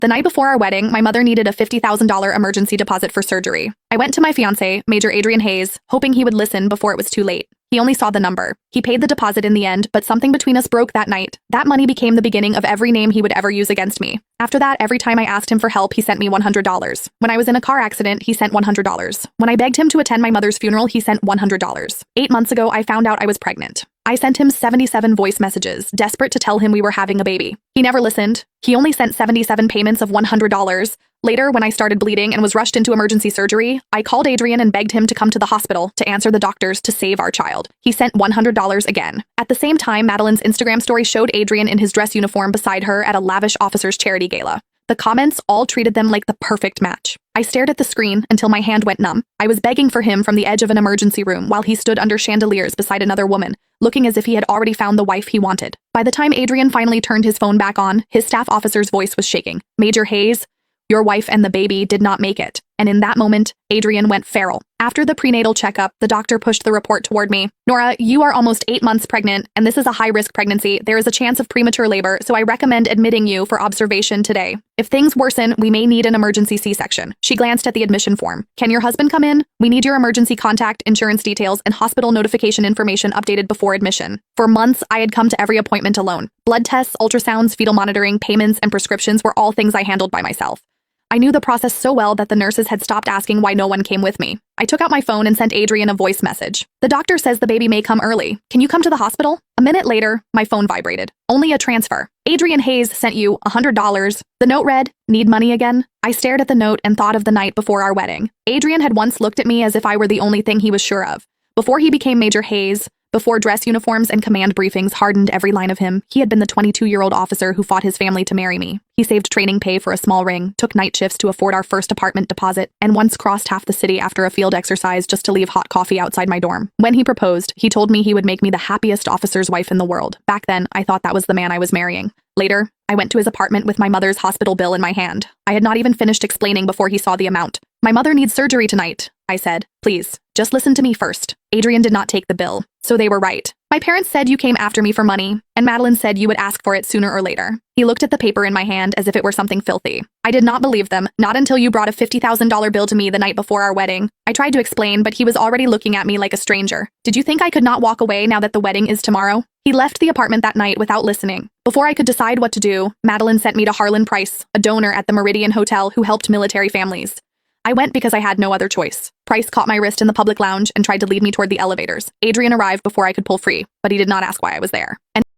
The night before our wedding, my mother needed a $50,000 emergency deposit for surgery. I went to my fiancé, Major Adrian Hayes, hoping he would listen before it was too late. He only saw the number. He paid the deposit in the end, but something between us broke that night. That money became the beginning of every name he would ever use against me. After that, every time I asked him for help, he sent me $100. When I was in a car accident, he sent $100. When I begged him to attend my mother's funeral, he sent $100. 8 months ago, I found out I was pregnant. I sent him 77 voice messages, desperate to tell him we were having a baby. He never listened. He only sent 77 payments of $100. Later, when I started bleeding and was rushed into emergency surgery, I called Adrian and begged him to come to the hospital to answer the doctors to save our child. He sent $100 again. At the same time, Madeline's Instagram story showed Adrian in his dress uniform beside her at a lavish officer's charity gala. The comments all treated them like the perfect match. I stared at the screen until my hand went numb. I was begging for him from the edge of an emergency room while he stood under chandeliers beside another woman, looking as if he had already found the wife he wanted. By the time Adrian finally turned his phone back on, his staff officer's voice was shaking. "Major Hayes, your wife and the baby did not make it." And in that moment, Adrian went feral. After the prenatal checkup, the doctor pushed the report toward me. "Nora, you are almost 8 months pregnant, and this is a high-risk pregnancy. There is a chance of premature labor, so I recommend admitting you for observation today. If things worsen, we may need an emergency C-section." She glanced at the admission form. "Can your husband come in? We need your emergency contact, insurance details, and hospital notification information updated before admission." For months, I had come to every appointment alone. Blood tests, ultrasounds, fetal monitoring, payments, and prescriptions were all things I handled by myself. I knew the process so well that the nurses had stopped asking why no one came with me. I took out my phone and sent Adrian a voice message. "The doctor says the baby may come early. Can you come to the hospital?" A minute later, my phone vibrated. "Only a transfer. Adrian Hayes sent you $100. The note read, "Need money again?" I stared at the note and thought of the night before our wedding. Adrian had once looked at me as if I were the only thing he was sure of. Before he became Major Hayes, before dress uniforms and command briefings hardened every line of him, he had been the 22-year-old officer who fought his family to marry me. He saved training pay for a small ring, took night shifts to afford our first apartment deposit, and once crossed half the city after a field exercise just to leave hot coffee outside my dorm. When he proposed, he told me he would make me the happiest officer's wife in the world. Back then, I thought that was the man I was marrying. Later, I went to his apartment with my mother's hospital bill in my hand. I had not even finished explaining before he saw the amount. "My mother needs surgery tonight," I said. "Please, just listen to me first." Adrian did not take the bill, so they were right. "My parents said you came after me for money, and Madeline said you would ask for it sooner or later." He looked at the paper in my hand as if it were something filthy. "I did not believe them, not until you brought a $50,000 bill to me the night before our wedding." I tried to explain, but he was already looking at me like a stranger. "Did you think I could not walk away now that the wedding is tomorrow?" He left the apartment that night without listening. Before I could decide what to do, Madeline sent me to Harlan Price, a donor at the Meridian Hotel who helped military families. I went because I had no other choice. Price caught my wrist in the public lounge and tried to lead me toward the elevators. Adrian arrived before I could pull free, but he did not ask why I was there. And